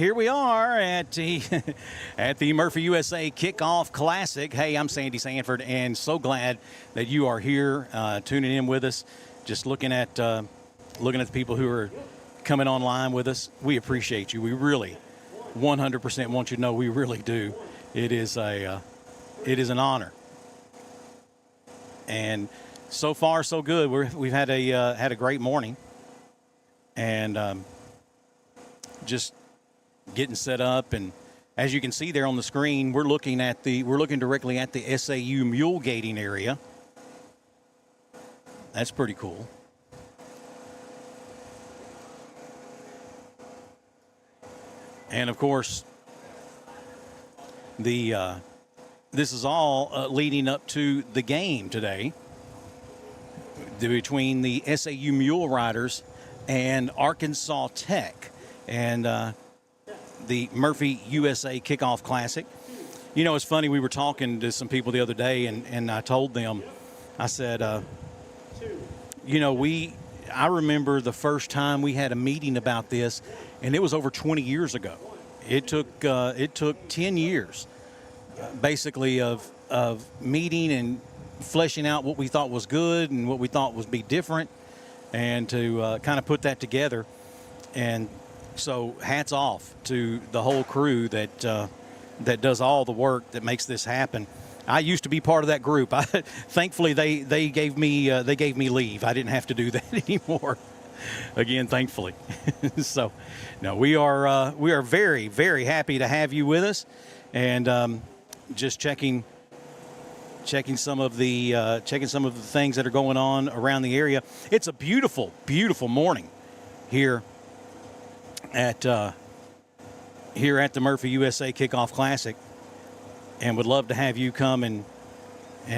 here we are at the at the Murphy USA Kickoff Classic. Hey, I'm Sandy Sanford, and so glad that you are here, tuning in with us. Just looking at the people who are coming online with us. We appreciate you. We really, 100% want you to know we really do. It is an honor, and so far so good. We've had a great morning, and just getting set up, and as you can see there on the screen, we're looking directly at the SAU mule gating area. That's pretty cool. And of course, this is all leading up to the game today between the SAU Mule Riders and Arkansas Tech, and the Murphy USA Kickoff Classic. You know, it's funny, we were talking to some people the other day, and I told them, I said, I remember the first time we had a meeting about this, and it was over 20 years ago. It took 10 years, basically, of meeting and fleshing out what we thought was good and what we thought would be different, and to kind of put that together. And so hats off to the whole crew that does all the work that makes this happen. I used to be part of that group. Thankfully, they gave me leave. I didn't have to do that anymore. Again, thankfully. So, no, we are very, very happy to have you with us, and just checking some of the things that are going on around the area. It's a beautiful, beautiful morning here at the Murphy USA Kickoff Classic, and would love to have you come and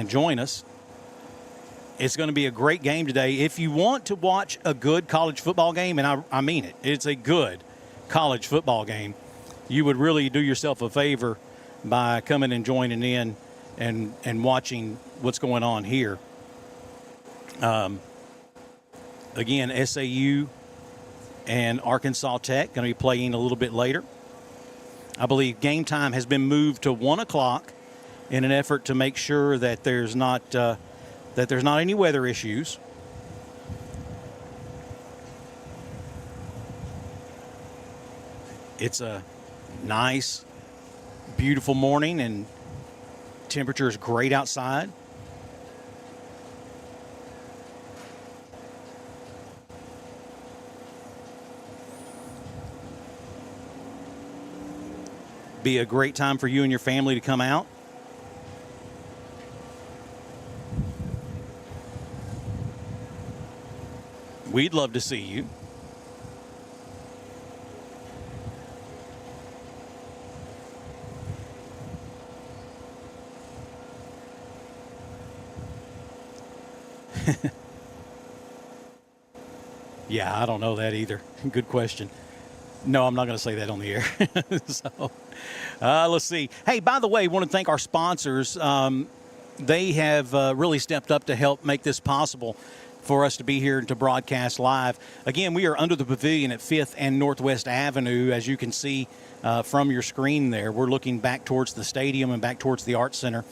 join us. It's going to be a great game today. If you want to watch a good college football game, and I mean it, it's a good college football game, you would really do yourself a favor by coming and joining in and watching what's going on here. Again, SAU and Arkansas Tech going to be playing a little bit later. I believe game time has been moved to 1 o'clock in an effort to make sure that there's not any weather issues. It's a nice, beautiful morning, and temperature is great outside. Be a great time for you and your family to come out. We'd love to see you. Yeah, I don't know that either. Good question. No, I'm not going to say that on the air. So, let's see. Hey, by the way, I want to thank our sponsors. They have really stepped up to help make this possible for us to be here and to broadcast live. Again, we are under the pavilion at 5th and Northwest Avenue. As you can see from your screen there, we're looking back towards the stadium and back towards the Arts Center.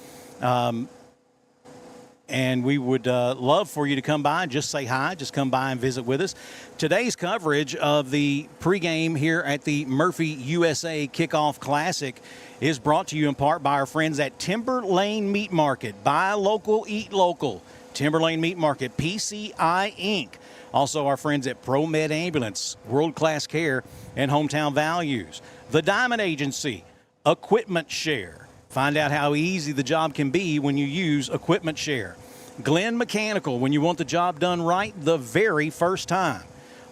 And we would love for you to come by and just say hi. Just come by and visit with us. Today's coverage of the pregame here at the Murphy USA Kickoff Classic is brought to you in part by our friends at Timber Lane Meat Market. Buy local, eat local. Timber Lane Meat Market, PCI Inc. Also our friends at ProMed Ambulance, world-class care, and Hometown Values. The Diamond Agency, Equipment Share. Find out how easy the job can be when you use Equipment Share. Glenn Mechanical, when you want the job done right the very first time.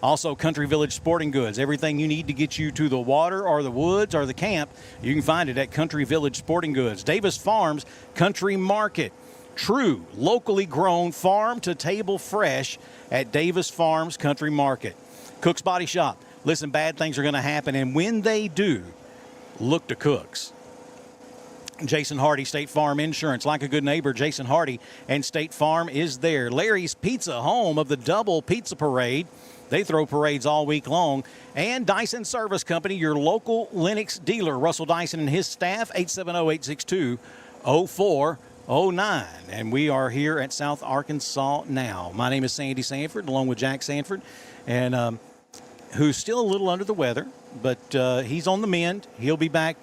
Also, Country Village Sporting Goods. Everything you need to get you to the water or the woods or the camp, you can find it at Country Village Sporting Goods. Davis Farms Country Market. True, locally grown, farm-to-table fresh at Davis Farms Country Market. Cook's Body Shop. Listen, bad things are going to happen, and when they do, look to Cook's. Jason Hardy, State Farm Insurance. Like a good neighbor, Jason Hardy and State Farm is there. Larry's Pizza, home of the Double Pizza Parade. They throw parades all week long. And Dyson Service Company, your local Lennox dealer. Russell Dyson and his staff, 870-862-0409. And we are here at South Arkansas now. My name is Sandy Sanford, along with Jack Sanford, and who's still a little under the weather, but he's on the mend. He'll be back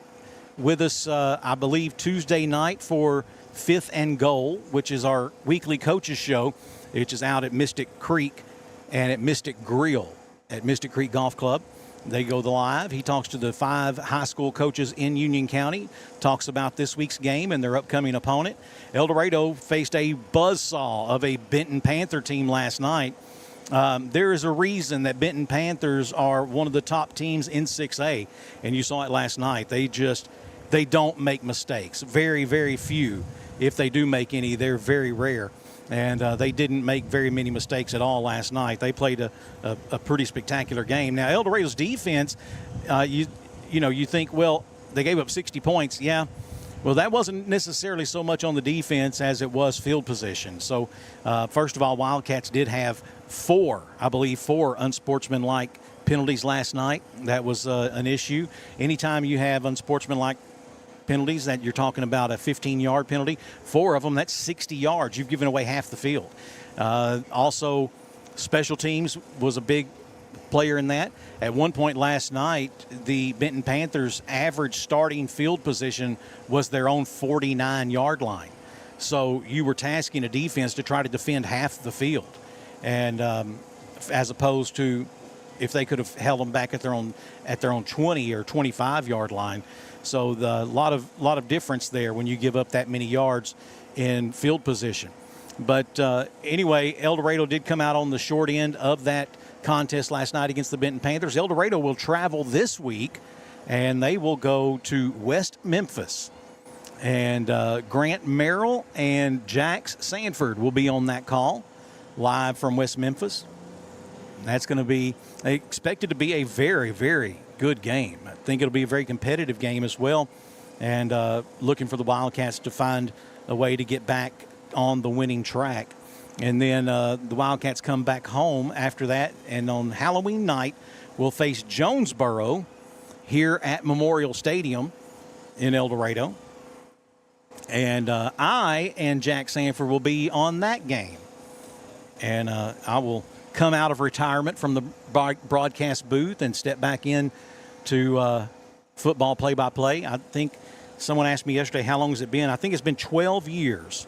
with us, I believe, Tuesday night for Fifth and Goal, which is our weekly coaches show, which is out at Mystic Creek and at Mystic Grill at Mystic Creek Golf Club. They go live. He talks to the 5 high school coaches in Union County, talks about this week's game and their upcoming opponent. El Dorado faced a buzzsaw of a Benton Panther team last night. There is a reason that Benton Panthers are one of the top teams in 6A, and you saw it last night. They don't make mistakes. Very, very few. If they do make any, they're very rare. And they didn't make very many mistakes at all last night. They played a pretty spectacular game. Now, El Dorado's defense, you think, well, they gave up 60 points. Yeah. Well, that wasn't necessarily so much on the defense as it was field position. So, first of all, Wildcats did have 4 unsportsmanlike penalties last night. That was an issue. Anytime you have unsportsmanlike penalties, that you're talking about a 15-yard penalty, 4 of them, that's 60 yards. You've given away half the field. Also, special teams was a big player in that. At one point last night, the Benton Panthers' average starting field position was their own 49-yard line. So you were tasking a defense to try to defend half the field, and as opposed to if they could have held them back at their own 20 or 25-yard line. So a lot of difference there when you give up that many yards in field position. But anyway, El Dorado did come out on the short end of that contest last night against the Benton Panthers. El Dorado will travel this week, and they will go to West Memphis. And Grant Merrill and Jax Sanford will be on that call live from West Memphis. That's going to be expected to be a very, very good game. I think it'll be a very competitive game as well, and looking for the Wildcats to find a way to get back on the winning track. And then the Wildcats come back home after that, and on Halloween night we'll face Jonesboro here at Memorial Stadium in El Dorado. And I and Jack Sanford will be on that game. And I will come out of retirement from the broadcast booth and step back in to football play-by-play. I think someone asked me yesterday, how long has it been? I think it's been 12 years.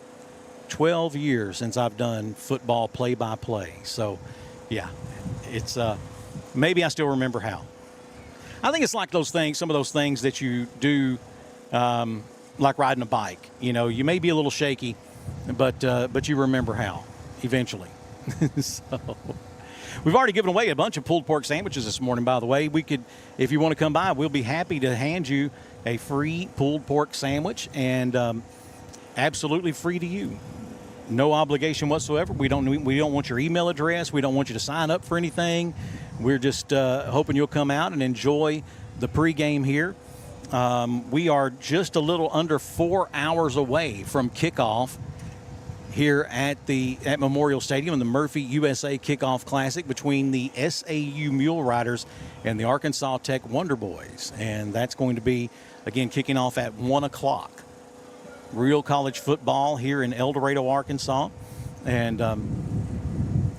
12 years since I've done football play-by-play. So, yeah, it's maybe I still remember how. I think it's like those things, some of those things that you do, like riding a bike. You know, you may be a little shaky, but you remember how eventually. So, we've already given away a bunch of pulled pork sandwiches this morning, by the way. We could, if you want to come by, we'll be happy to hand you a free pulled pork sandwich, and absolutely free to you. No obligation whatsoever. We don't want your email address. We don't want you to sign up for anything. We're just hoping you'll come out and enjoy the pregame here. We are just a little under 4 hours away from kickoff here at Memorial Stadium in the Murphy USA Kickoff Classic between the SAU Mule Riders and the Arkansas Tech Wonder Boys. And that's going to be, again, kicking off at 1 o'clock. Real college football here in El Dorado, Arkansas. And,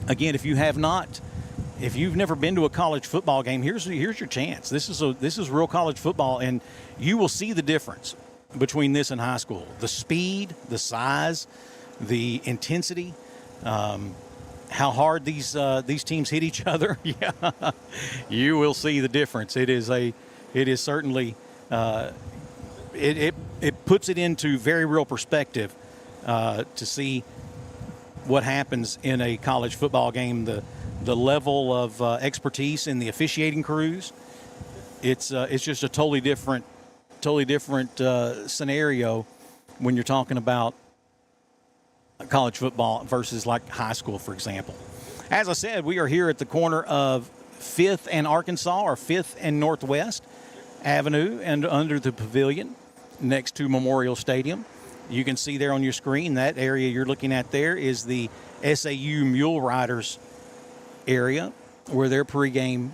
again, if you've never been to a college football game, here's your chance. This is real college football, and you will see the difference between this and high school. The speed, the size, the intensity, how hard these teams hit each other. Yeah, you will see the difference. It is certainly it puts it into very real perspective to see what happens in a college football game. The level of expertise in the officiating crews. It's just a totally different scenario when you're talking about college football versus like high school, for example. As I said, we are here at the corner of 5th and Arkansas, or 5th and Northwest Avenue, and under the pavilion. next to Memorial Stadium. You can see there on your screen, that area you're looking at there is the SAU Mule Riders area, where their pregame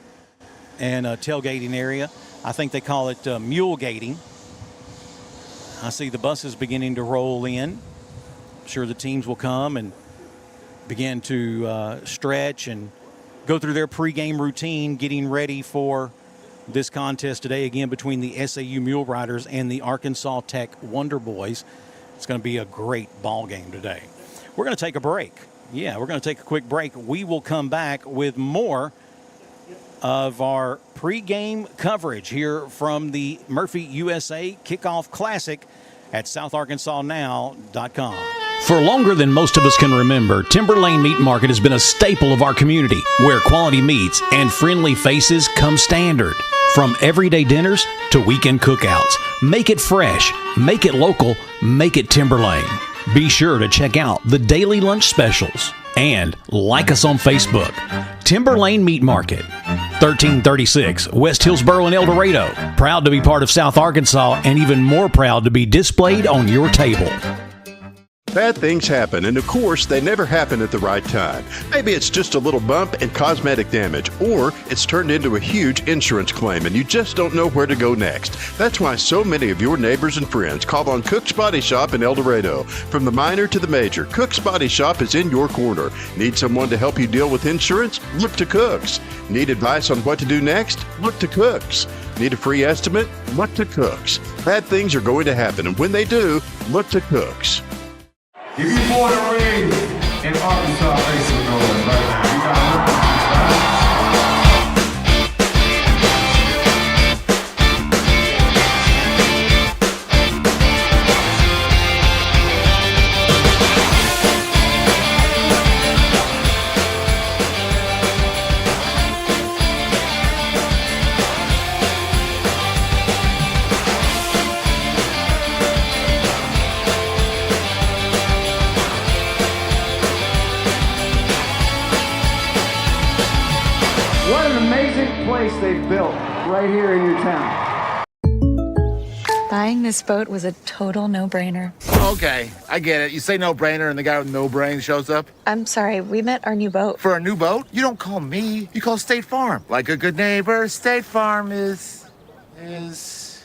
and tailgating area. I think they call it mule gating. I see the buses beginning to roll in. I'm sure the teams will come and begin to stretch and go through their pregame routine, getting ready for this contest today, again, between the SAU Mule Riders and the Arkansas Tech Wonder Boys. It's going to be a great ball game today. We're going to take a break. Yeah, we're going to take a quick break. We will come back with more of our pregame coverage here from the Murphy USA Kickoff Classic at SouthArkansasNow.com. For longer than most of us can remember, Timber Lane Meat Market has been a staple of our community, where quality meats and friendly faces come standard. From everyday dinners to weekend cookouts, make it fresh, make it local, make it Timber Lane. Be sure to check out the daily lunch specials and like us on Facebook. Timber Lane Meat Market, 1336 West Hillsboro in El Dorado. Proud to be part of South Arkansas, and even more proud to be displayed on your table. Bad things happen, and of course, they never happen at the right time. Maybe it's just a little bump and cosmetic damage, or it's turned into a huge insurance claim and you just don't know where to go next. That's why so many of your neighbors and friends call on Cook's Body Shop in El Dorado. From the minor to the major, Cook's Body Shop is in your corner. Need someone to help you deal with insurance? Look to Cook's. Need advice on what to do next? Look to Cook's. Need a free estimate? Look to Cook's. Bad things are going to happen, and when they do, look to Cook's. If you born and raised in Arkansas, make some noise right now. You gotta look at they've built right here in your town. Buying this boat was a total no-brainer. Okay, I get it. You say no-brainer and the guy with no brain shows up? I'm sorry, we meant our new boat. For a new boat? You don't call me. You call State Farm. Like a good neighbor, State Farm is...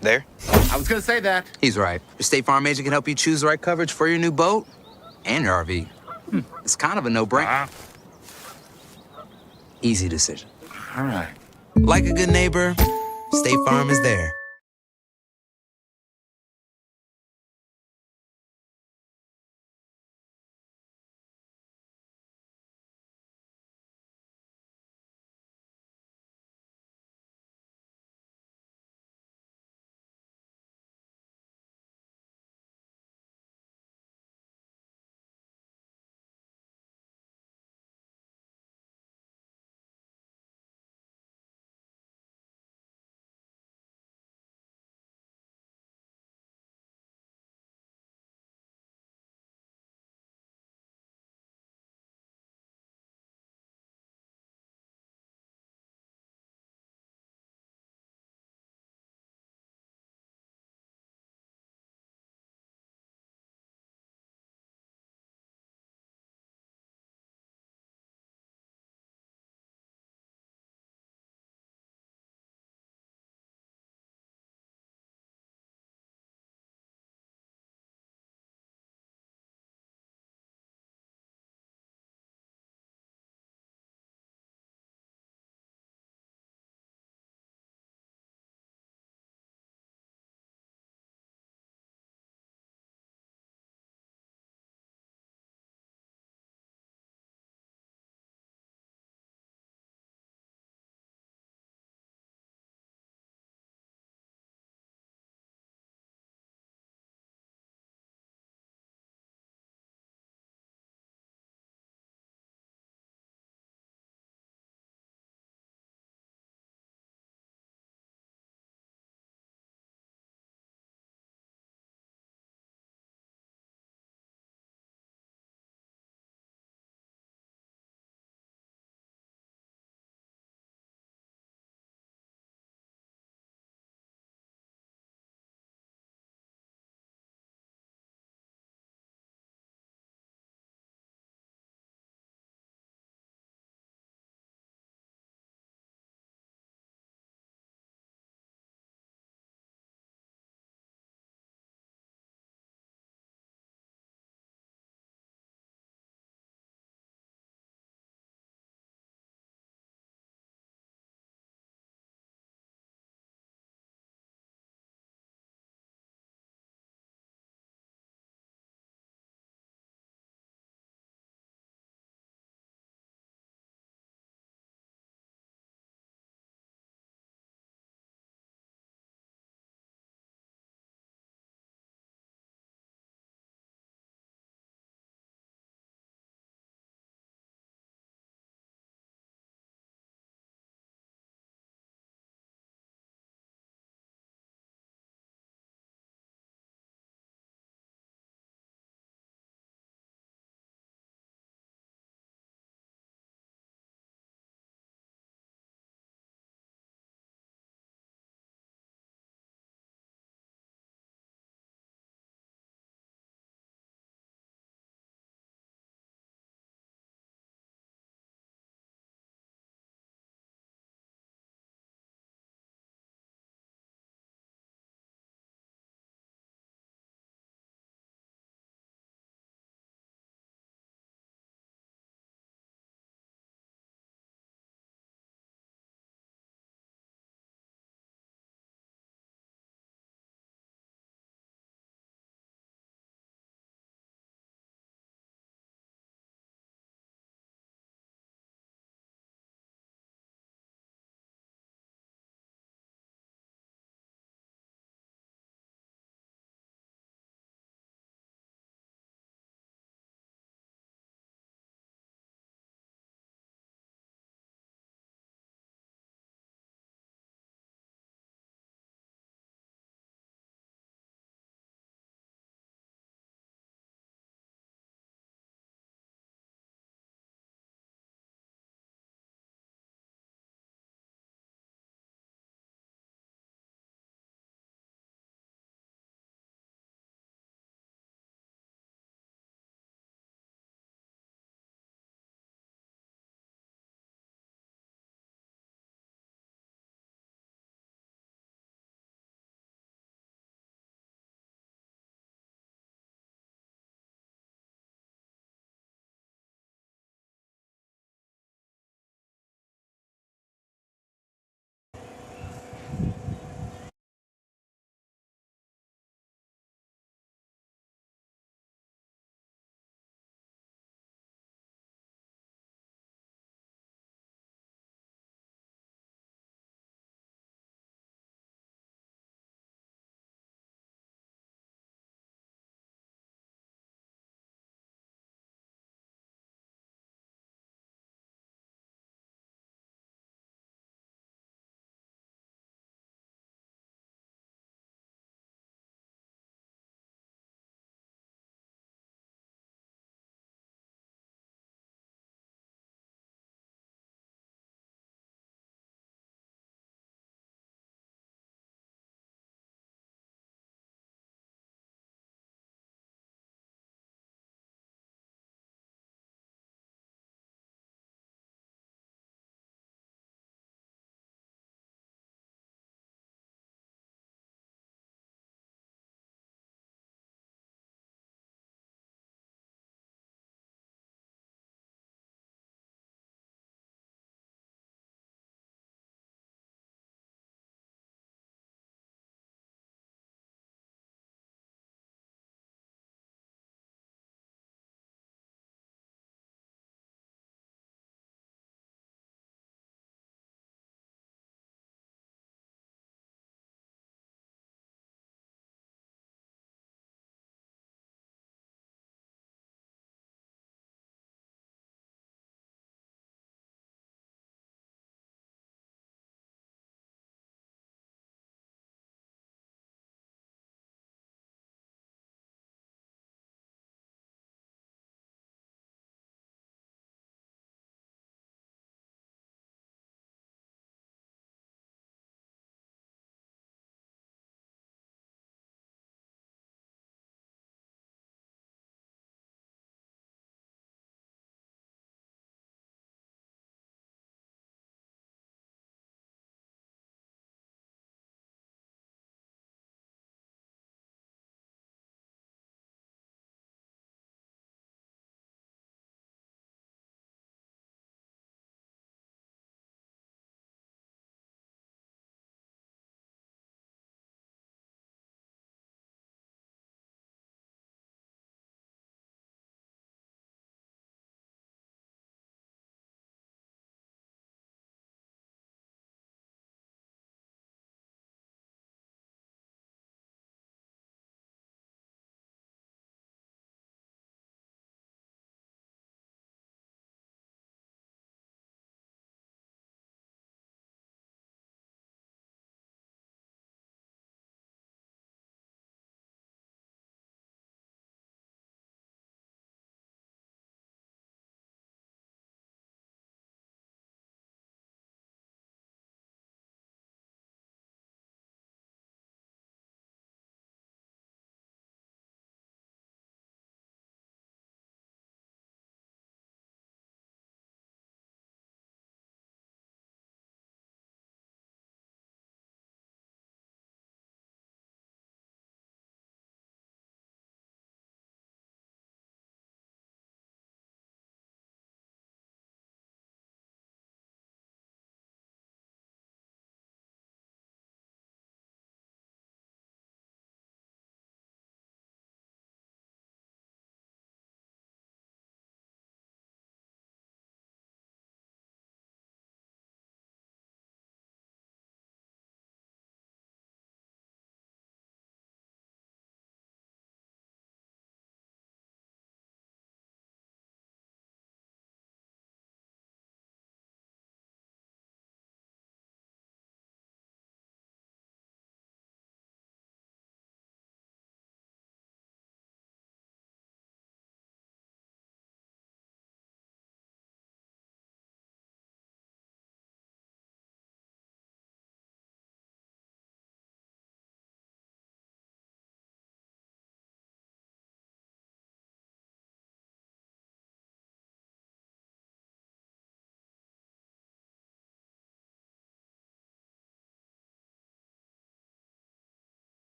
There? I was gonna say that. He's right. Your State Farm agent can help you choose the right coverage for your new boat and your RV. It's kind of a no-brainer. Easy decision. All right. Like a good neighbor, State Farm is there.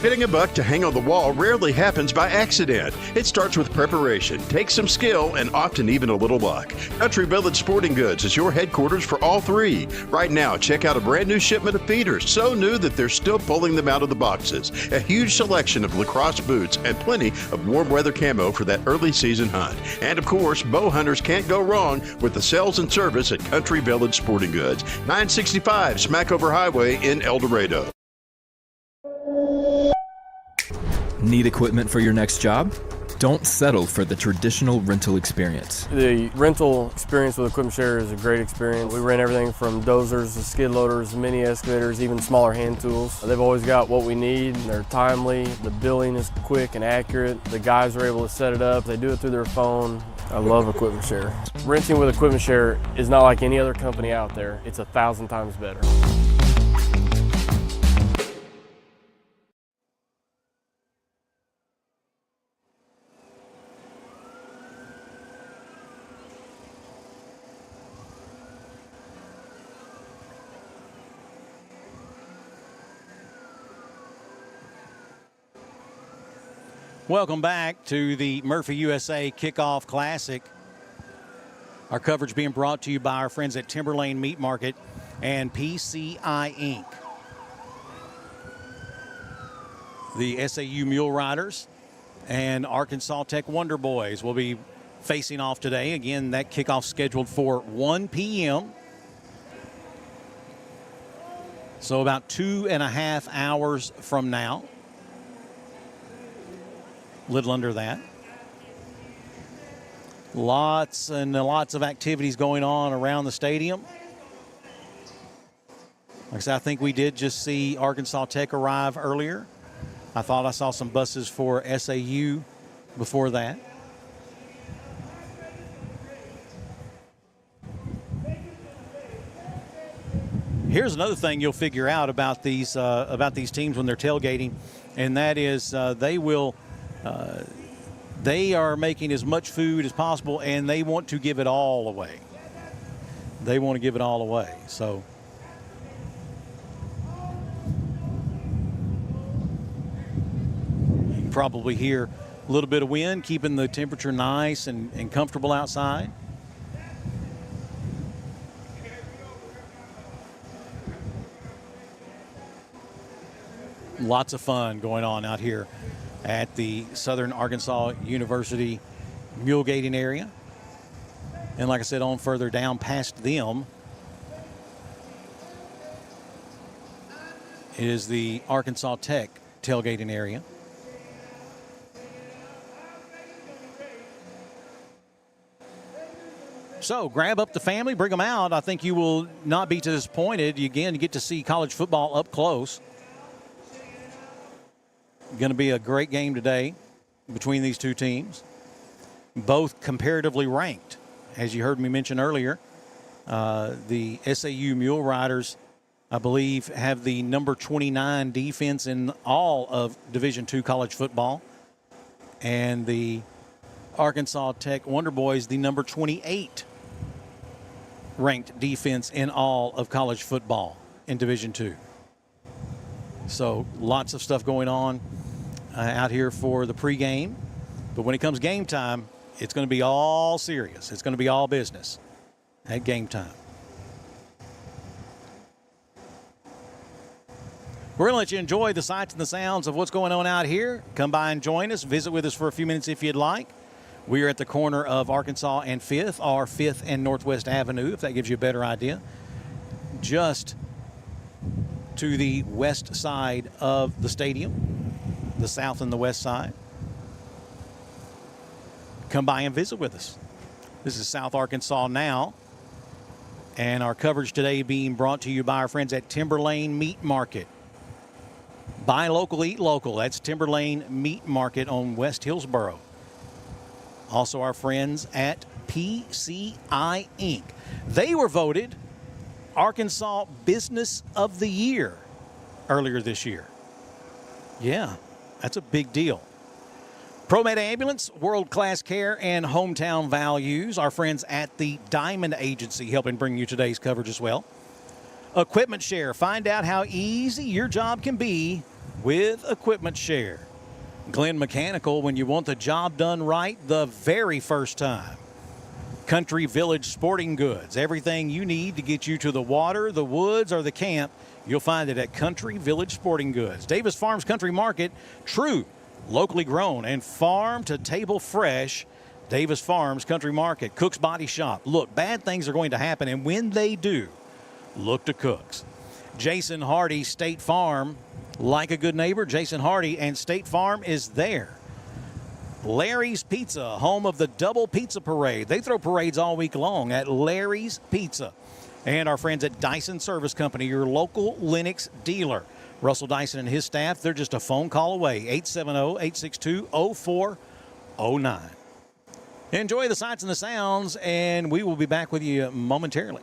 Hitting a buck to hang on the wall rarely happens by accident. It starts with preparation, takes some skill, and often even a little luck. Country Village Sporting Goods is your headquarters for all three. Right now, check out a brand new shipment of feeders, so new that they're still pulling them out of the boxes. A huge selection of lacrosse boots and plenty of warm weather camo for that early season hunt. And of course, bow hunters can't go wrong with the sales and service at Country Village Sporting Goods, 965 Smackover Highway in El Dorado. Need equipment for your next job? Don't settle for the traditional rental experience. The rental experience with Equipment Share is a great experience. We rent everything from dozers to skid loaders, mini excavators, even smaller hand tools. They've always got what we need. They're timely. The billing is quick and accurate. The guys are able to set it up. They do it through their phone. I love Equipment Share. Renting with Equipment Share is not like any other company out there. It's 1,000 times better. Welcome back to the Murphy USA Kickoff Classic. Our coverage being brought to you by our friends at Timberlane Meat Market and PCI Inc. The SAU Mule Riders and Arkansas Tech Wonder Boys will be facing off today. Again, that kickoff scheduled for 1 p.m. So about 2.5 hours from now. Little under that. Lots and lots of activities going on around the stadium. Like I said, I think we did just see Arkansas Tech arrive earlier. I thought I saw some buses for SAU before that. Here's another thing you'll figure out about these teams when they're tailgating, and that is they are making as much food as possible, and they want to give it all away. They want to give it all away. So you can probably hear a little bit of wind, keeping the temperature nice and comfortable outside. Lots of fun going on out here at the Southern Arkansas University mule gating area. And like I said, on further down past them is the Arkansas Tech tailgating area. So grab up the family, bring them out. I think you will not be disappointed. Again, you get to see college football up close. Going to be a great game today between these two teams, both comparatively ranked. As you heard me mention earlier, the SAU Mule Riders, I believe, have the number 29 defense in all of Division II college football, and the Arkansas Tech Wonder Boys, the number 28 ranked defense in all of college football in Division II. So lots of stuff going on out here for the pregame. But when it comes game time, it's going to be all serious. It's going to be all business at game time. We're going to let you enjoy the sights and the sounds of what's going on out here. Come by and join us. Visit with us for a few minutes if you'd like. We are at the corner of Arkansas and 5th, or 5th and Northwest Avenue, if that gives you a better idea. Just to the west side of the stadium, the south and the west side. Come by and visit with us. This is South Arkansas Now, and our coverage today being brought to you by our friends at Timberlane Meat Market. Buy local, eat local. That's Timberlane Meat Market on West Hillsboro. Also our friends at PCI Inc. They were voted Arkansas Business of the Year earlier this year. Yeah, that's a big deal. ProMed Ambulance, world-class care, and hometown values. Our friends at the Diamond Agency helping bring you today's coverage as well. Equipment Share. Find out how easy your job can be with Equipment Share. Glenn Mechanical, when you want the job done right the very first time. Country Village Sporting Goods. Everything you need to get you to the water, the woods, or the camp, you'll find it at Country Village Sporting Goods. Davis Farms Country Market, true, locally grown, and farm to table fresh. Davis Farms Country Market. Cook's Body Shop. Look, bad things are going to happen, and when they do, look to Cook's. Jason Hardy, State Farm. Like a good neighbor, Jason Hardy and State Farm is there. Larry's Pizza, home of the Double Pizza Parade. They throw parades all week long at Larry's Pizza. And our friends at Dyson Service Company, your local Lennox dealer. Russell Dyson and his staff, they're just a phone call away, 870-862-0409. Enjoy the sights and the sounds, and we will be back with you momentarily.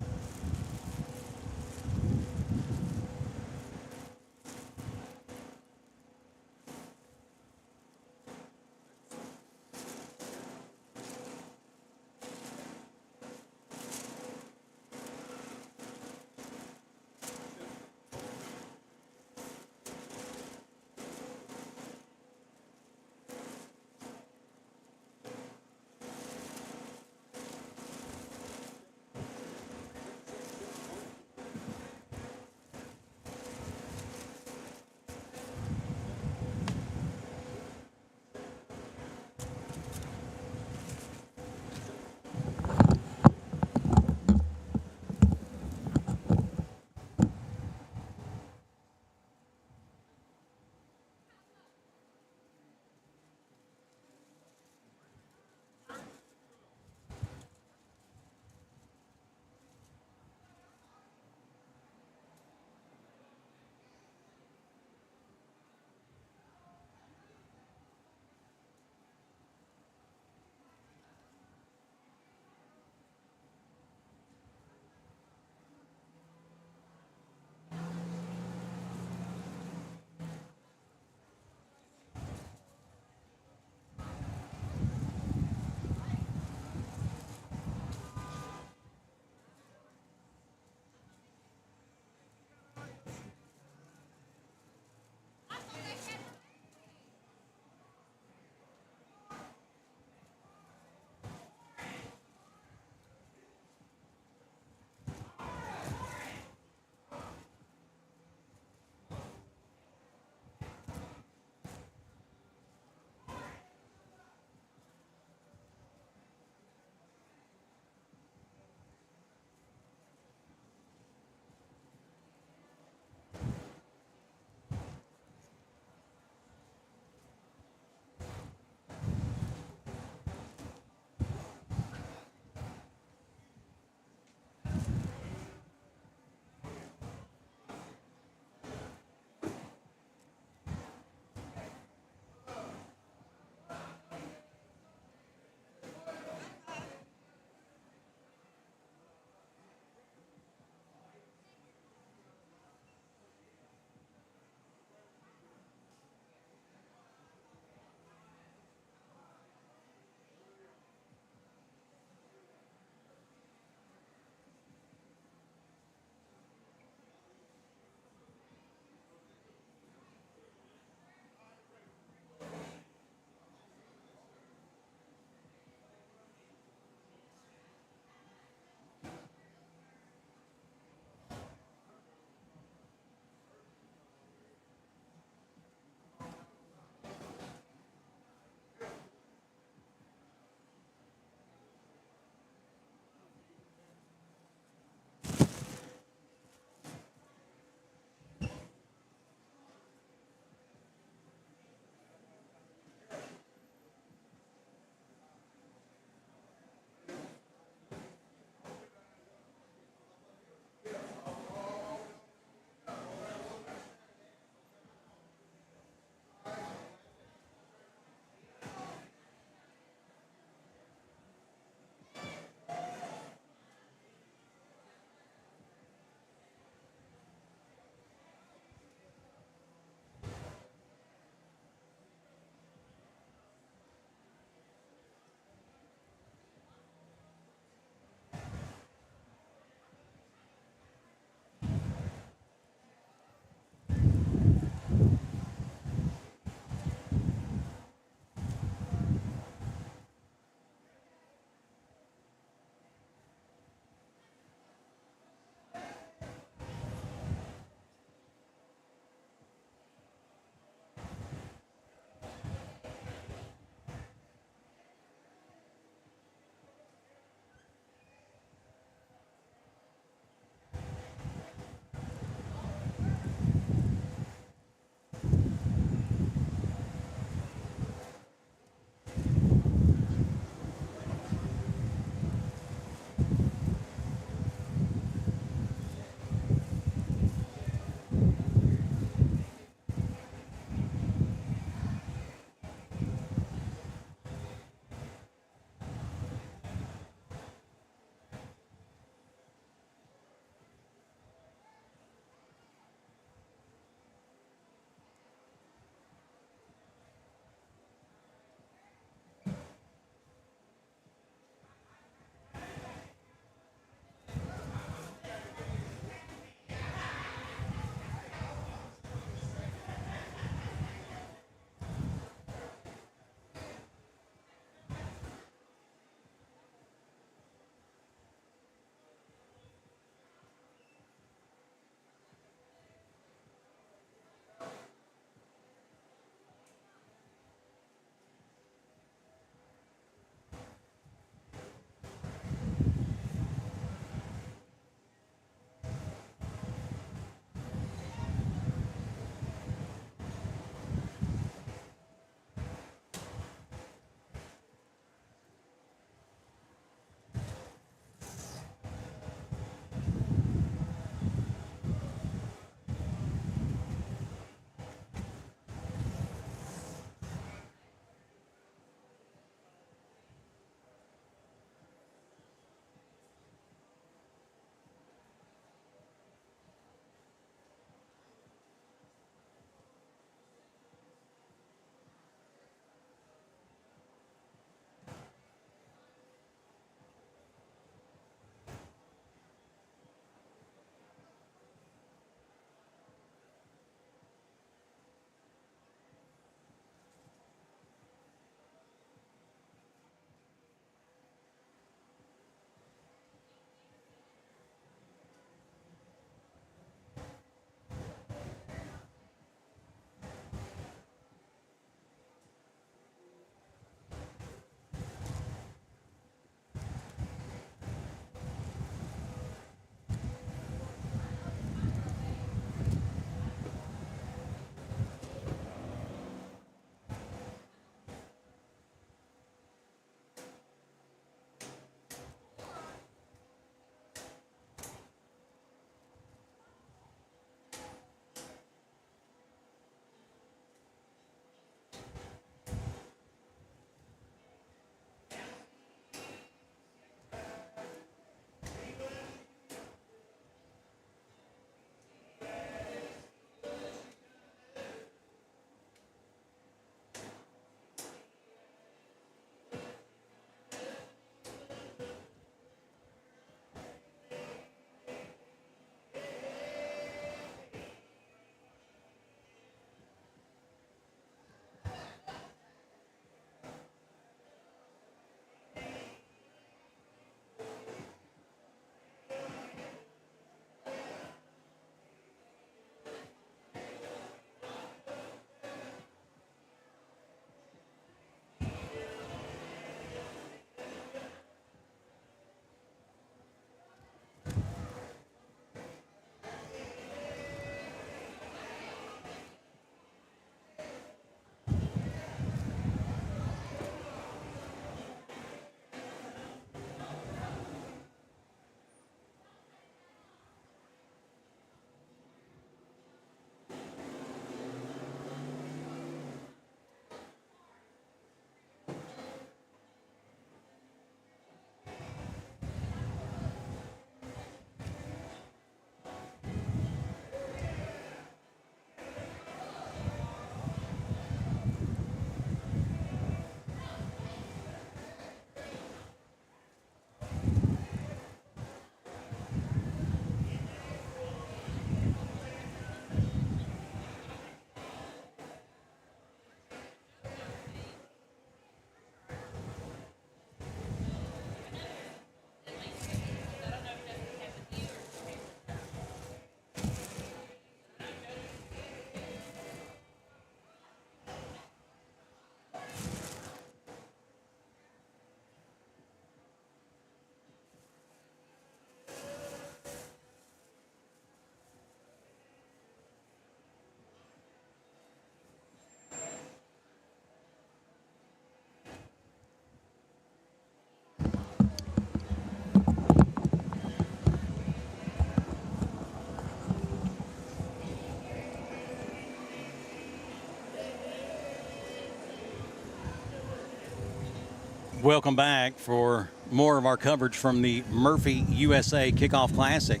Welcome back for more of our coverage from the Murphy USA Kickoff Classic.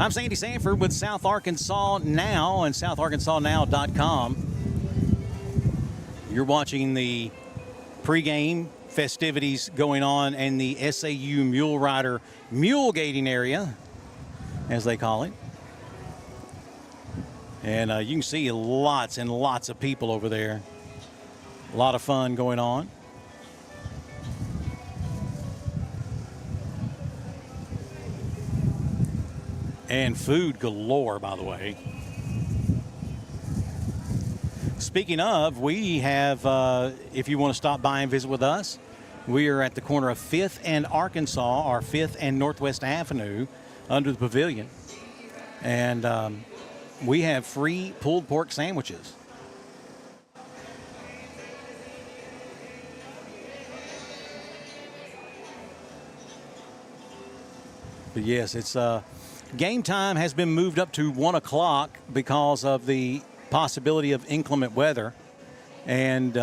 I'm Sandy Sanford with South Arkansas Now and SouthArkansasNow.com. You're watching the pregame festivities going on in the SAU Mule Rider Mule Gating area, as they call it. And you can see lots and lots of people over there. A lot of fun going on. And food galore, by the way. Speaking of, we have, if you want to stop by and visit with us, we are at the corner of 5th and Arkansas, or 5th and Northwest Avenue, under the pavilion. And we have free pulled pork sandwiches. But yes, it's game time has been moved up to 1 o'clock because of the possibility of inclement weather. And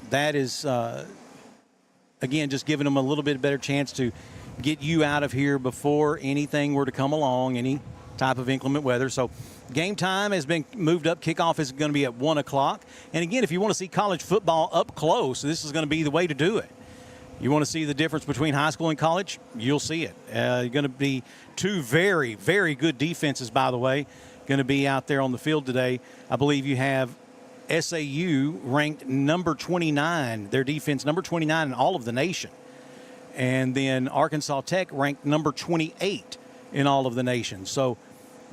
that is, again, just giving them a little bit better chance to get you out of here before anything were to come along, any type of inclement weather. So game time has been moved up. Kickoff is going to be at 1 o'clock. And again, if you want to see college football up close, this is going to be the way to do it. You want to see the difference between high school and college? You'll see it. You're going to be two very, very good defenses, by the way, going to be out there on the field today. I believe you have SAU ranked number 29, their defense number 29 in all of the nation. And then Arkansas Tech ranked number 28 in all of the nation. So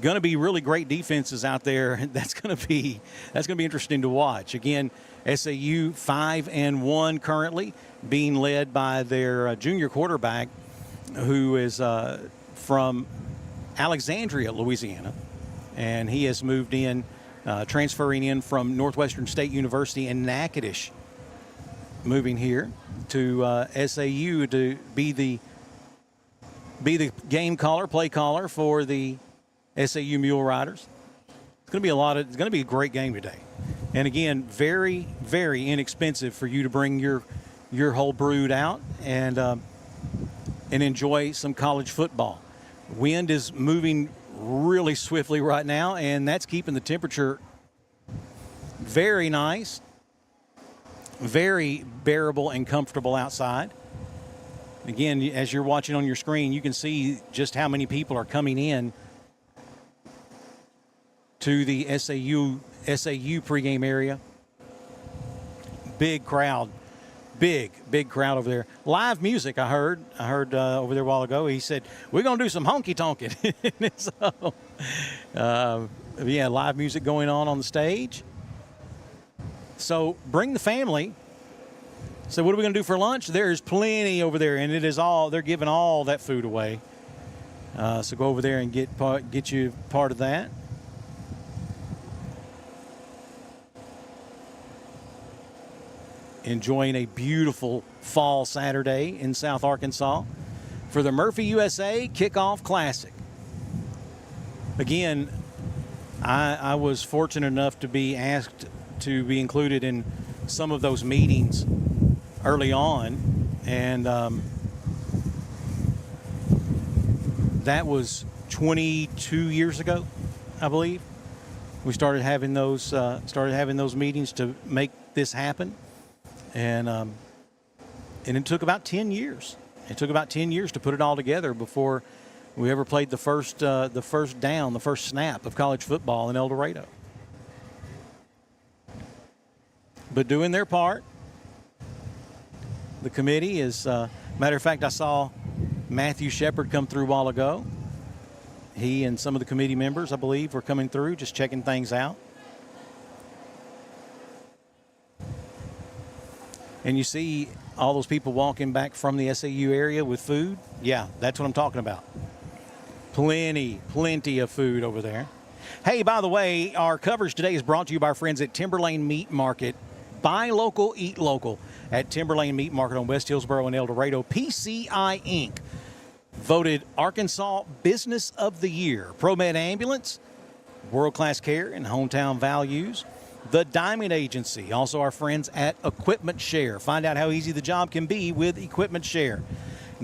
going to be really great defenses out there. That's going to be interesting to watch. Again, SAU 5-1 currently, being led by their junior quarterback, who is from Alexandria, Louisiana, and he has moved in, transferring in from Northwestern State University in Natchitoches, moving here to SAU to be the game caller, play caller for the SAU Mule Riders. It's going to be a great game today. And again, very, very inexpensive for you to bring your whole brood out and enjoy some college football. Wind is moving really swiftly right now, and that's keeping the temperature very nice, very bearable and comfortable outside. Again, as you're watching on your screen, you can see just how many people are coming in to the SAU pregame area. Big crowd over there. Live music, I heard over there a while ago. He said, we're going to do some honky-tonking. So, yeah, live music going on the stage. So bring the family. So what are we going to do for lunch? There's plenty over there, and they're giving all that food away. So go over there and get you part of that. Enjoying a beautiful fall Saturday in South Arkansas for the Murphy USA Kickoff Classic. Again, I was fortunate enough to be asked to be included in some of those meetings early on, and that was 22 years ago, I believe. We started having those meetings to make this happen. And it took about 10 years. It took about 10 years to put it all together before we ever played the first snap of college football in El Dorado. But doing their part, the committee is. Matter of fact, I saw Matthew Shepard come through a while ago. He and some of the committee members, I believe, were coming through, just checking things out. And you see all those people walking back from the SAU area with food. Yeah, that's what I'm talking about. Plenty of food over there. Hey, by the way, our coverage today is brought to you by our friends at Timberlane Meat Market. Buy local, eat local at Timberlane Meat Market on West Hillsboro and El Dorado. PCI Inc. voted Arkansas Business of the Year. ProMed Ambulance, world-class care and hometown values. The Diamond Agency, also our friends at Equipment Share. Find out how easy the job can be with Equipment Share.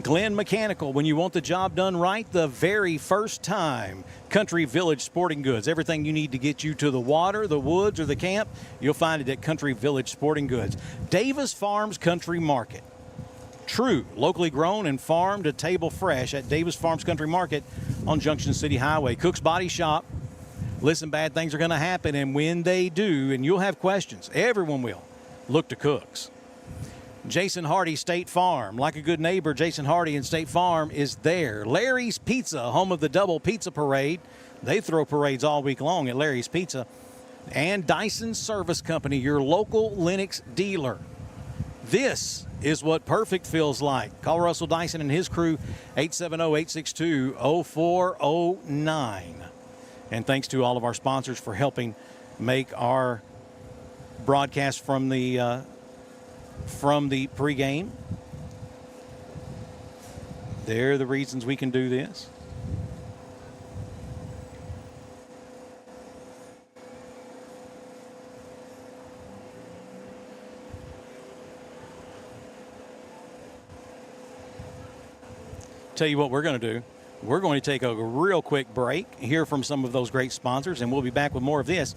Glenn Mechanical, when you want the job done right the very first time. Country Village Sporting Goods, everything you need to get you to the water, the woods, or the camp, you'll find it at Country Village Sporting Goods. Davis Farms Country Market. True, locally grown and farmed to table fresh at Davis Farms Country Market on Junction City Highway. Cook's Body Shop. Listen, bad things are going to happen, and when they do, and you'll have questions, everyone will, look to Cook's. Jason Hardy State Farm. Like a good neighbor, Jason Hardy and State Farm is there. Larry's Pizza, home of the Double Pizza Parade. They throw parades all week long at Larry's Pizza. And Dyson Service Company, your local Lennox dealer. This is what perfect feels like. Call Russell Dyson and his crew, 870-862-0409. And thanks to all of our sponsors for helping make our broadcast from the pregame. They're the reasons we can do this. Tell you what we're going to do. We're going to take a real quick break, hear from some of those great sponsors, and we'll be back with more of this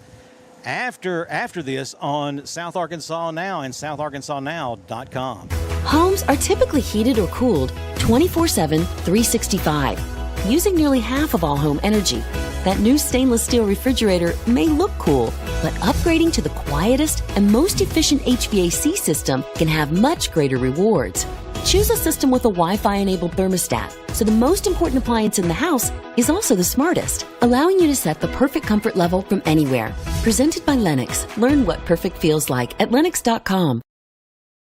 after this on South Arkansas Now and southarkansasnow.com. Homes are typically heated or cooled 24/7, 365, using nearly half of all home energy. That new stainless steel refrigerator may look cool, but upgrading to the quietest and most efficient HVAC system can have much greater rewards. Choose a system with a Wi-Fi enabled thermostat, so the most important appliance in the house is also the smartest, allowing you to set the perfect comfort level from anywhere. Presented by Lennox. Learn what perfect feels like at Lennox.com.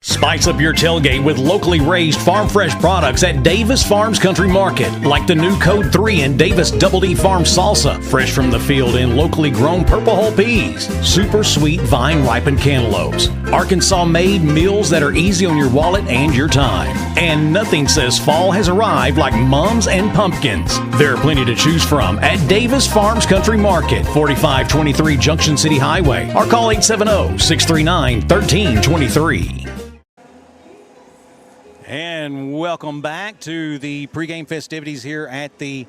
Spice up your tailgate with locally raised farm fresh products at Davis Farms Country Market, like the new Code 3 and Davis Double D Farm Salsa, fresh from the field in locally grown purple hull peas, super sweet vine ripened cantaloupes, Arkansas made meals that are easy on your wallet and your time. And nothing says fall has arrived like mums and pumpkins. There are plenty to choose from at Davis Farms Country Market, 4523 Junction City Highway, or call 870-639-1323. And welcome back to the pregame festivities here at the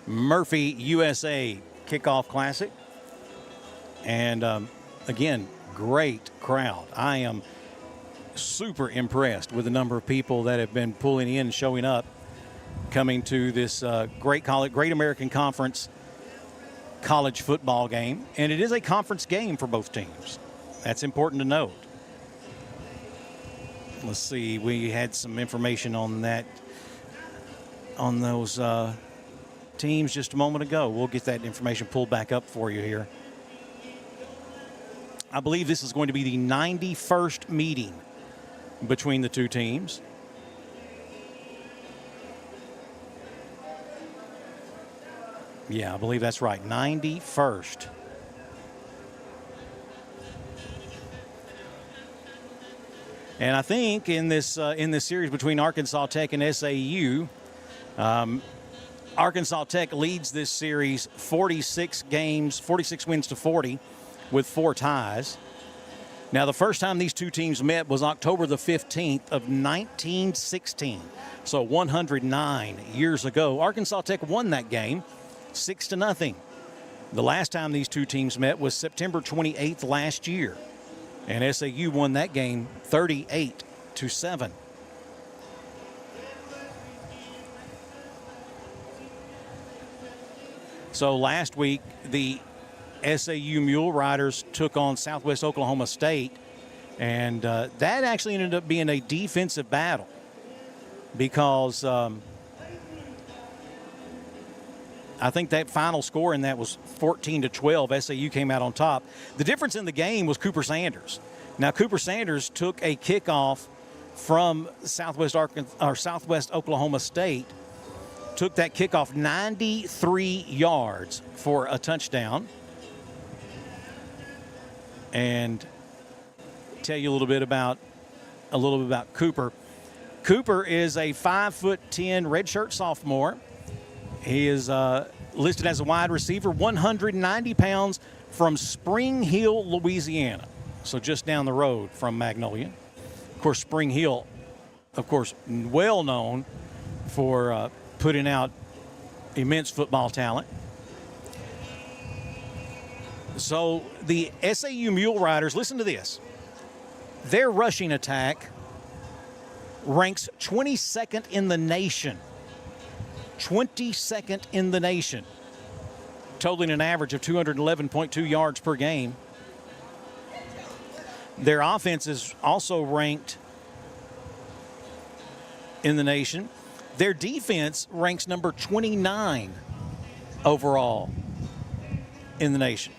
Murphy USA Kickoff Classic. And again, great crowd. I am super impressed with the number of people that have been pulling in and showing up, coming to this Great American Conference college football game. And it is a conference game for both teams. That's important to note. Let's see, we had some information on that, on those teams just a moment ago. We'll get that information pulled back up for you here. I believe this is going to be the 91st meeting between the two teams. Yeah, I believe that's right, 91st. And I think in this series between Arkansas Tech and SAU, Arkansas Tech leads this series 46 wins to 40 with 4 ties. Now, the first time these two teams met was October the 15th of 1916, so 109 years ago. Arkansas Tech won that game 6-0. The last time these two teams met was September 28th last year. And SAU won that game 38-7. So last week, the SAU Mule Riders took on Southwest Oklahoma State, and that actually ended up being a defensive battle because I think that final score in that was 14-12. SAU came out on top. The difference in the game was Cooper Sanders. Now, Cooper Sanders took a kickoff from Southwest Oklahoma State, took that kickoff 93 yards for a touchdown. And tell you a little bit about Cooper. Cooper is a 5'10" redshirt sophomore. He is listed as a wide receiver, 190 pounds, from Spring Hill, Louisiana. So just down the road from Magnolia. Of course, Spring Hill, of course, well known for putting out immense football talent. So the SAU Mule Riders, listen to this. Their rushing attack ranks 22nd in the nation. 22nd in the nation, totaling an average of 211.2 yards per game. Their offense is also ranked in the nation. Their defense ranks number 29 overall in the nation.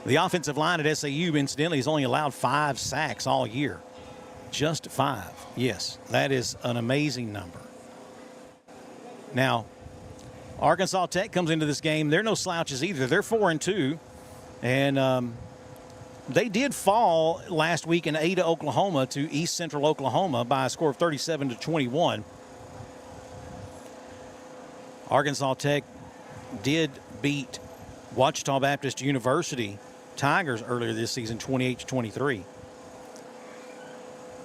The offensive line at SAU, incidentally, has only allowed 5 sacks all year. Just 5. Yes, that is an amazing number. Now, Arkansas Tech comes into this game. They're no slouches either. They're 4-2. And they did fall last week in Ada, Oklahoma, to East Central Oklahoma by a score of 37-21. Arkansas Tech did beat Ouachita Baptist University Tigers earlier this season, 28-23.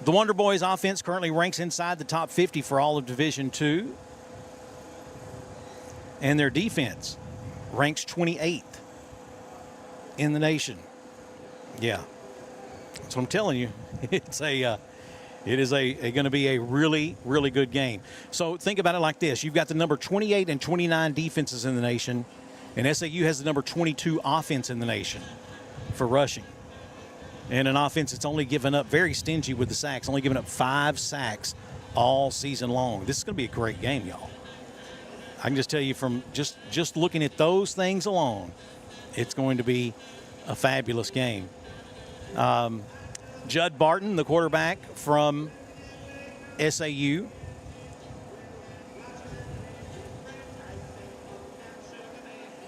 The Wonder Boys offense currently ranks inside the top 50 for all of Division II. And their defense ranks 28th in the nation. Yeah. That's what I'm telling you. It is going to be a really, really good game. So think about it like this. You've got the number 28 and 29 defenses in the nation, and SAU has the number 22 offense in the nation for rushing. And an offense that's only given up, very stingy with the sacks, only given up 5 sacks all season long. This is going to be a great game, y'all. I can just tell you from just looking at those things alone, it's going to be a fabulous game. Judd Barton, the quarterback from SAU.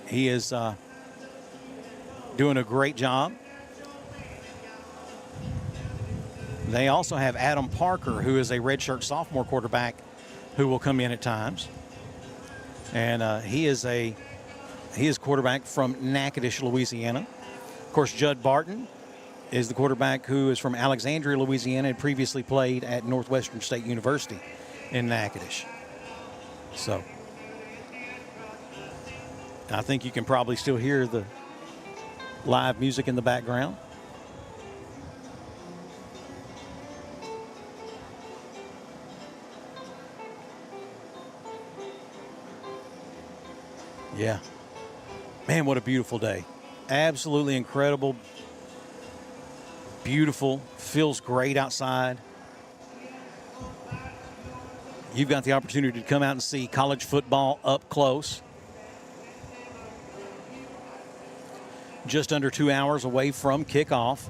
He is doing a great job. They also have Adam Parker, who is a redshirt sophomore quarterback who will come in at times. And he is quarterback from Natchitoches, Louisiana. Of course, Judd Barton is the quarterback who is from Alexandria, Louisiana, and previously played at Northwestern State University in Natchitoches. So I think you can probably still hear the live music in the background. Yeah. Man, what a beautiful day. Absolutely incredible. Beautiful. Feels great outside. You've got the opportunity to come out and see college football up close. Just under 2 hours away from kickoff.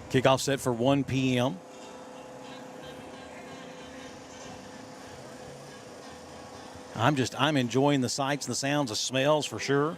Kickoff set for 1 p.m. I'm enjoying the sights and the sounds, the smells for sure.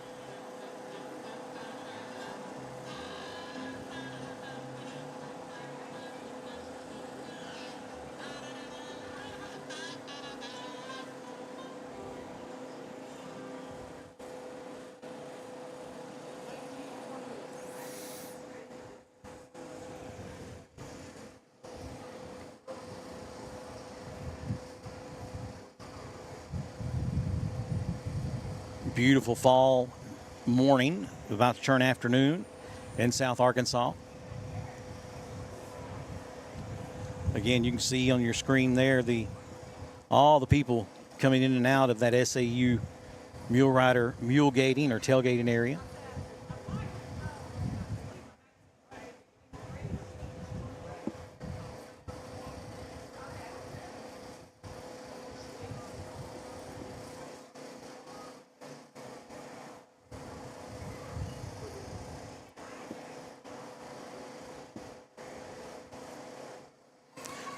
Beautiful fall morning, about to turn afternoon in South Arkansas. Again, you can see on your screen there all the people coming in and out of that SAU mule rider mule gating or tailgating area.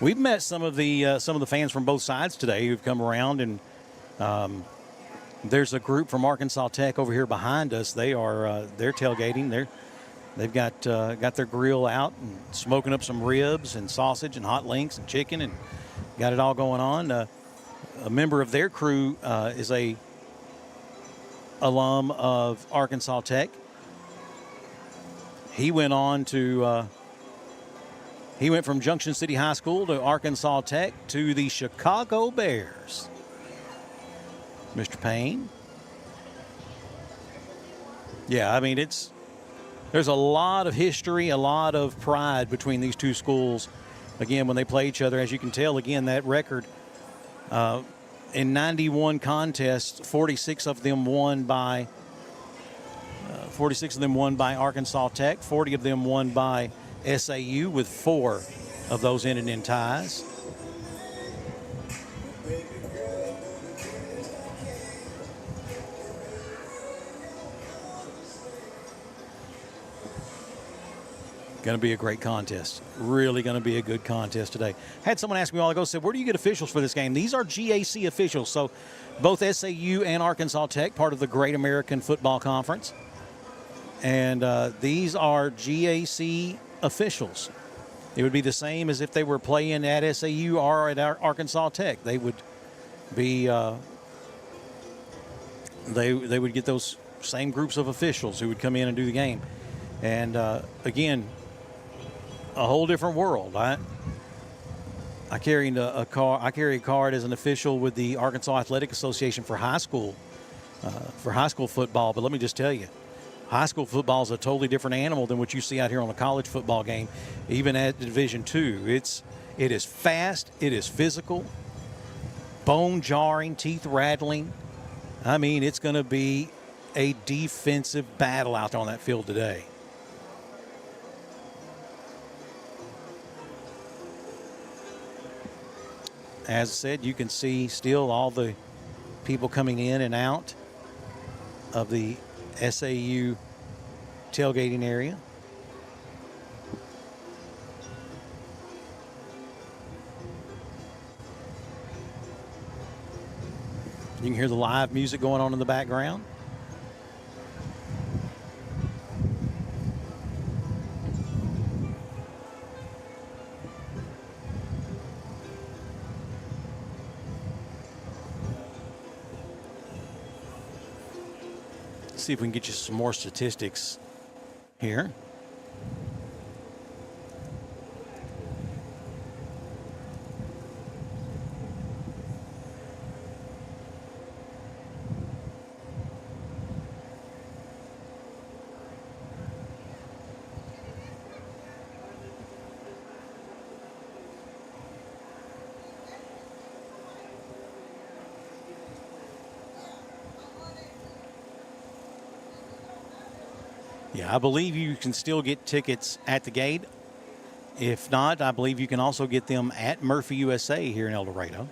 We've met some of the fans from both sides today who've come around and There's a group from Arkansas Tech over here behind us. They're tailgating. They've got their grill out and smoking up some ribs and sausage and hot links and chicken and got it all going on. A member of their crew is a alum of Arkansas Tech. He went on to he went from Junction City High School to Arkansas Tech to the Chicago Bears. Mr. Payne. Yeah, I mean, there's a lot of history, a lot of pride between these two schools. Again, when they play each other, as you can tell, again, that record in 91 contests, 46 of them won by Arkansas Tech, 40 of them won by SAU, with 4 of those ending in ties. Going to be a great contest. Really going to be a good contest today. Had someone ask me a while ago, said, where do you get officials for this game? These are GAC officials. So both SAU and Arkansas Tech, part of the Great American Football Conference. And these are GAC officials. It would be the same as if they were playing at SAU or at Arkansas Tech. They would be, they would get those same groups of officials who would come in and do the game. And again, a whole different world. I carry a card as an official with the Arkansas Athletic Association for high school football. But let me just tell you, high school football is a totally different animal than what you see out here on a college football game, even at Division II. It is fast, it is physical, bone jarring, teeth rattling. I mean, it's going to be a defensive battle out there on that field today. As I said, you can see still all the people coming in and out of the SAU tailgating area. You can hear the live music going on in the background. See if we can get you some more statistics here. Yeah, I believe you can still get tickets at the gate. If not, I believe you can also get them at Murphy USA here in El Dorado.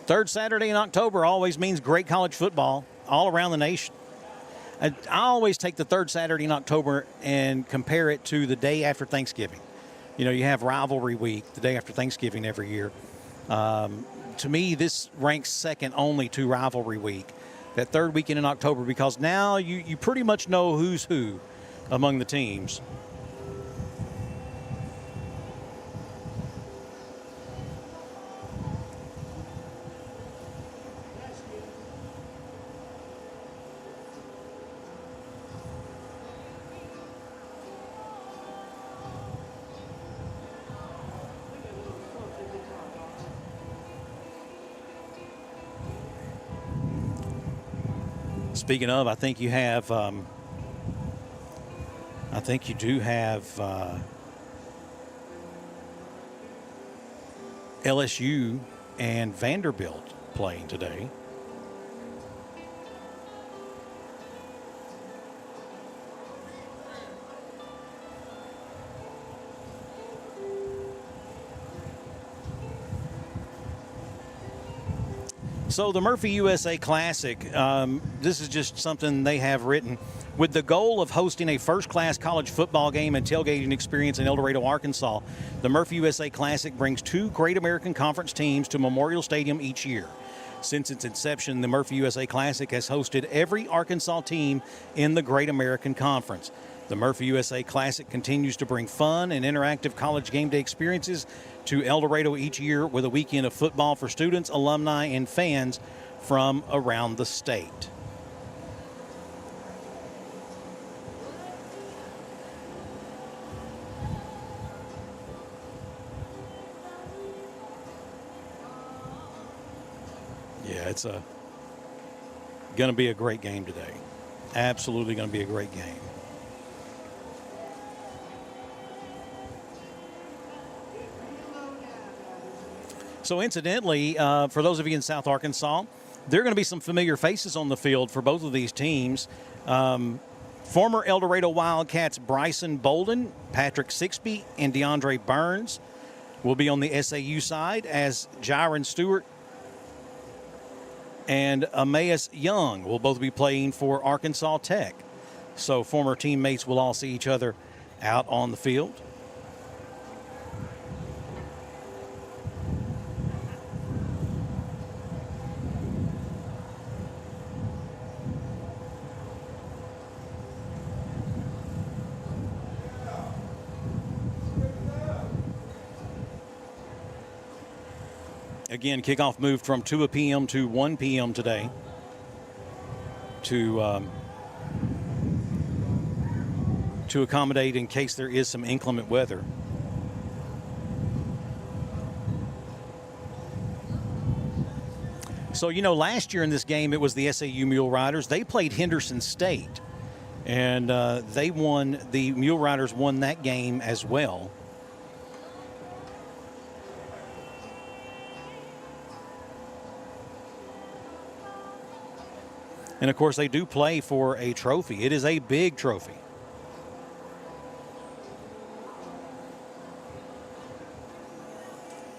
Third Saturday in October always means great college football all around the nation. I always take the third Saturday in October and compare it to the day after Thanksgiving. You know, you have rivalry week, the day after Thanksgiving every year. To me, this ranks second only to rivalry week, that third weekend in October, because now you pretty much know who's who among the teams. Speaking of, I think you have, I think you do have LSU and Vanderbilt playing today. So the Murphy USA Classic, this is just something they have written. With the goal of hosting a first-class college football game and tailgating experience in El Dorado, Arkansas, the Murphy USA Classic brings 2 Great American Conference teams to Memorial Stadium each year. Since its inception, the Murphy USA Classic has hosted every Arkansas team in the Great American Conference. The Murphy USA Classic continues to bring fun and interactive college game day experiences to El Dorado each year with a weekend of football for students, alumni, and fans from around the state. Yeah, it's going to be a great game today. Absolutely going to be a great game. So incidentally, for those of you in South Arkansas, there are going to be some familiar faces on the field for both of these teams. Former El Dorado Wildcats Bryson Bolden, Patrick Sixby, and DeAndre Burns will be on the SAU side, as Jiron Stewart and Emmaus Young will both be playing for Arkansas Tech. So former teammates will all see each other out on the field. Again, kickoff moved from 2 p.m. to 1 p.m. today to accommodate in case there is some inclement weather. So, you know, last year in this game, it was the SAU Mule Riders. They played Henderson State, and they won. The Mule Riders won that game as well. And, of course, they do play for a trophy. It is a big trophy.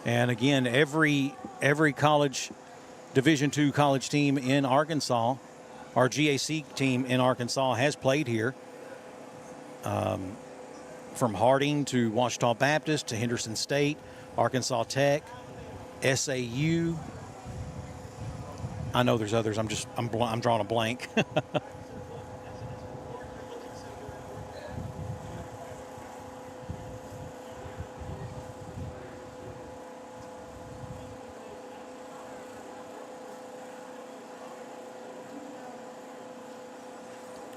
And, again, every college, Division II college team in Arkansas, our GAC team in Arkansas has played here. From Harding to Ouachita Baptist to Henderson State, Arkansas Tech, SAU. I know there's others. I'm drawing a blank.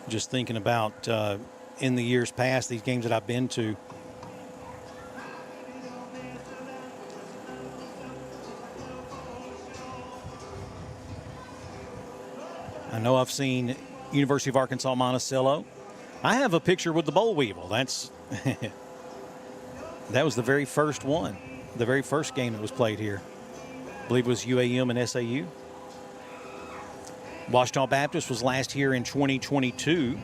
Just thinking about in the years past, these games that I've been to. I know I've seen University of Arkansas Monticello. I have a picture with the boll weevil. That's that was the very first one, the very first game that was played here. I believe it was UAM and SAU. Ouachita Baptist was last here in 2022.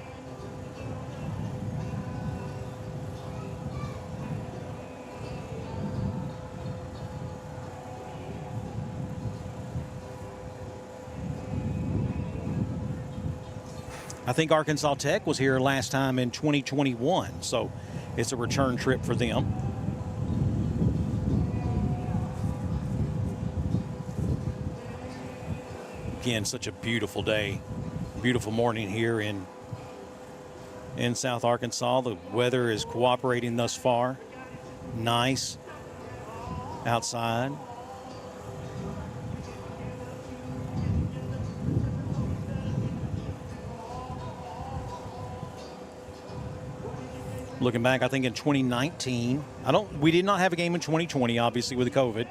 I think Arkansas Tech was here last time in 2021, so it's a return trip for them. Again, such a beautiful day, beautiful morning here in South Arkansas. The weather is cooperating thus far. Nice outside. Looking back, I think in 2019, we did not have a game in 2020, obviously, with the COVID.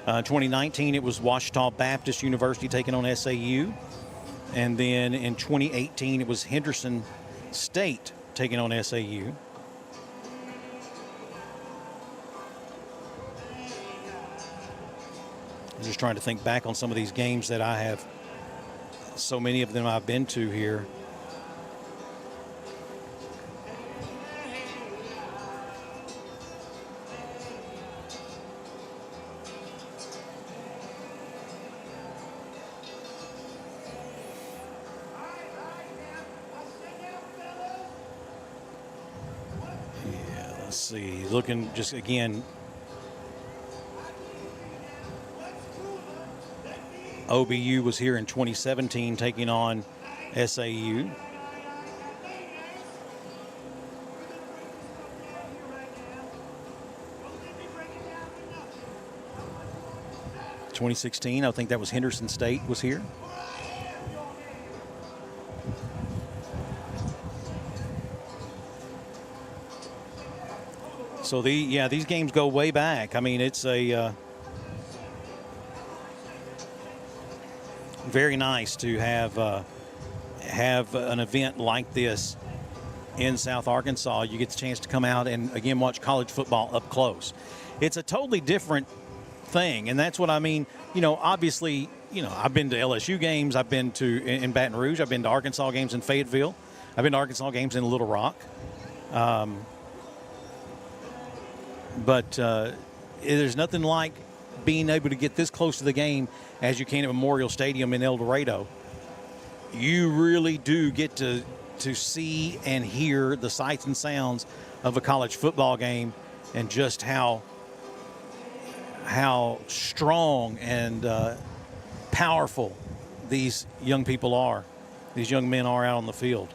2019, it was Ouachita Baptist University taking on SAU. And then in 2018, it was Henderson State taking on SAU. I'm just trying to think back on some of these games that I have, so many of them I've been to here. Let's see, looking just again. OBU was here in 2017 taking on SAU. I think that was Henderson State was here. So these games go way back. I mean, it's a very nice to have an event like this in South Arkansas. You get the chance to come out and again watch college football up close. It's a totally different thing, and that's what I mean. Obviously, I've been to LSU games. I've been to in Baton Rouge. I've been to Arkansas games in Fayetteville. I've been to Arkansas games in Little Rock. But there's nothing like being able to get this close to the game as you can at Memorial Stadium in El Dorado. You really do get to see and hear the sights and sounds of a college football game, and just how strong and powerful these young people are. These young men are out on the field.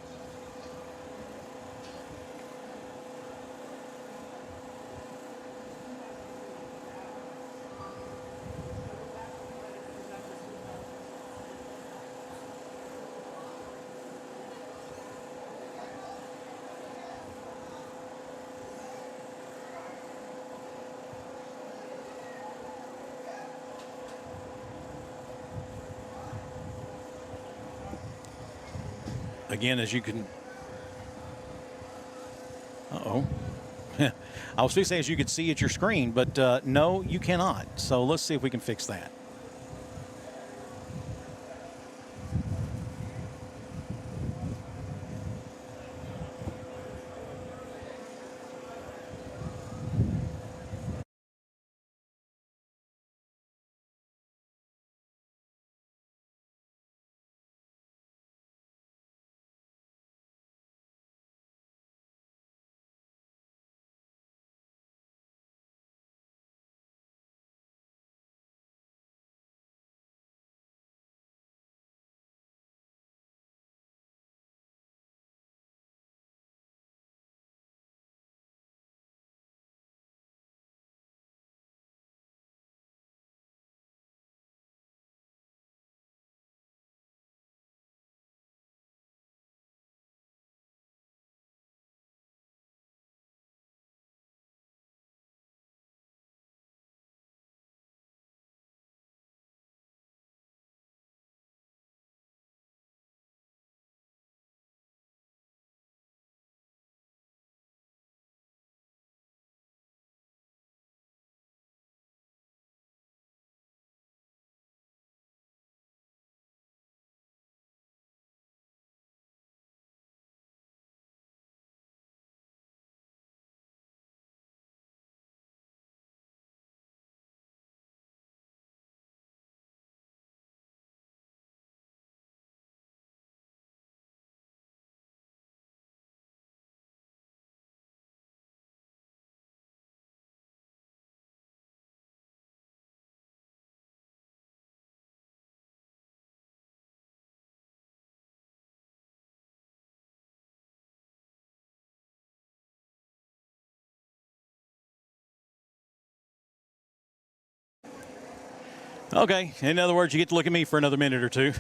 Again, as you can, I was going to say as you could see at your screen, but no, you cannot. So let's see if we can fix that. Okay, in other words, you get to look at me for another minute or two.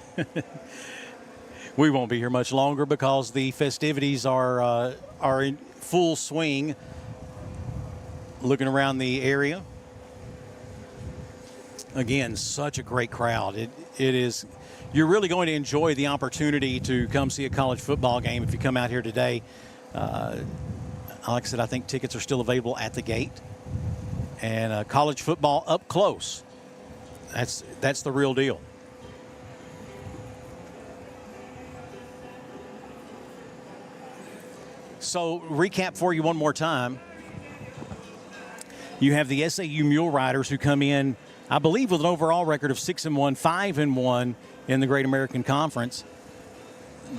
We won't be here much longer because the festivities are in full swing. Looking around the area. Again, such a great crowd. It is. You're really going to enjoy the opportunity to come see a college football game if you come out here today. Like I said, I think tickets are still available at the gate. And college football up close. That's the real deal. So, recap for you one more time. You have the SAU Mule Riders who come in, I believe, with an overall record of 6-1, 5-1 in the Great American Conference.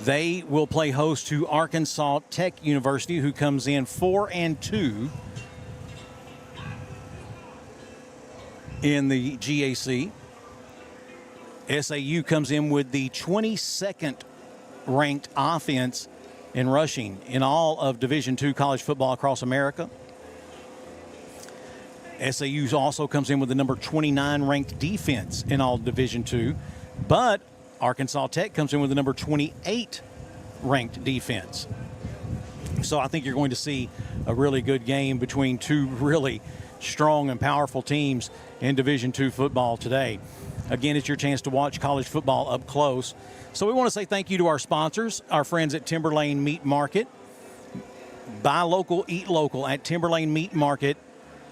They will play host to Arkansas Tech University, who comes in 4-2 in the GAC. SAU comes in with the 22nd ranked offense in rushing in all of Division II college football across America. SAU also comes in with the number 29 ranked defense in all Division II, but Arkansas Tech comes in with the number 28 ranked defense. So I think you're going to see a really good game between two really strong and powerful teams in Division II football today. Again, it's your chance to watch college football up close. So we want to say thank you to our sponsors, our friends at Timberlane Meat Market. Buy local, eat local at Timberlane Meat Market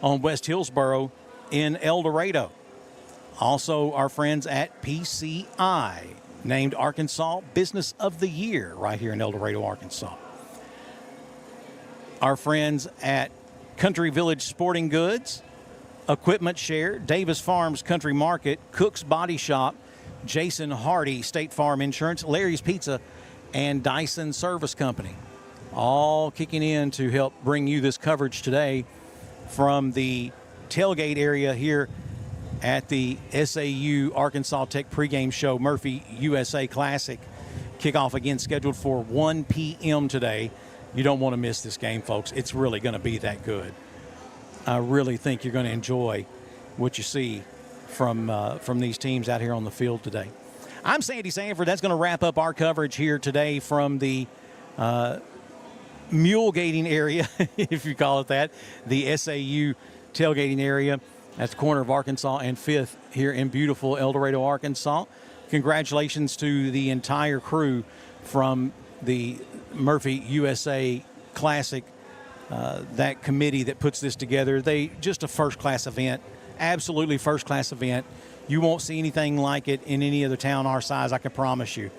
on West Hillsboro in El Dorado. Also, our friends at PCI, named Arkansas Business of the Year right here in El Dorado, Arkansas. Our friends at Country Village Sporting Goods, Equipment Share, Davis Farms Country Market, Cook's Body Shop, Jason Hardy State Farm Insurance, Larry's Pizza, and Dyson Service Company. All kicking in to help bring you this coverage today from the tailgate area here at the SAU Arkansas Tech pregame show, Murphy USA Classic. Kickoff again scheduled for 1 p.m. today. You don't want to miss this game, folks. It's really going to be that good. I really think you're going to enjoy what you see from these teams out here on the field today. I'm Sandy Sanford. That's going to wrap up our coverage here today from the mule gating area, if you call it that, the SAU tailgating area at the corner of Arkansas and 5th here in beautiful El Dorado, Arkansas. Congratulations to the entire crew from the Murphy USA Classic, that committee that puts this together. Just a first-class event, absolutely first-class event. You won't see anything like it in any other town our size, I can promise you.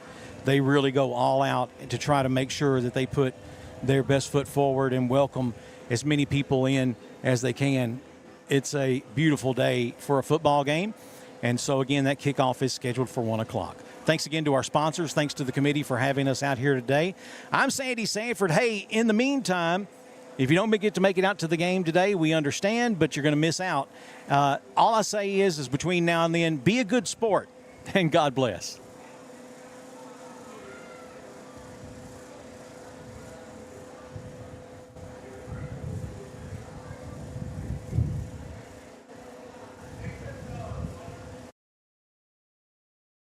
They really go all out to try to make sure that they put their best foot forward and welcome as many people in as they can. It's a beautiful day for a football game. And so, again, that kickoff is scheduled for 1 o'clock. Thanks again to our sponsors. Thanks to the committee for having us out here today. I'm Sandy Sanford. Hey, in the meantime, if you don't get to make it out to the game today, we understand, but you're going to miss out. All I say is between now and then, be a good sport, and God bless.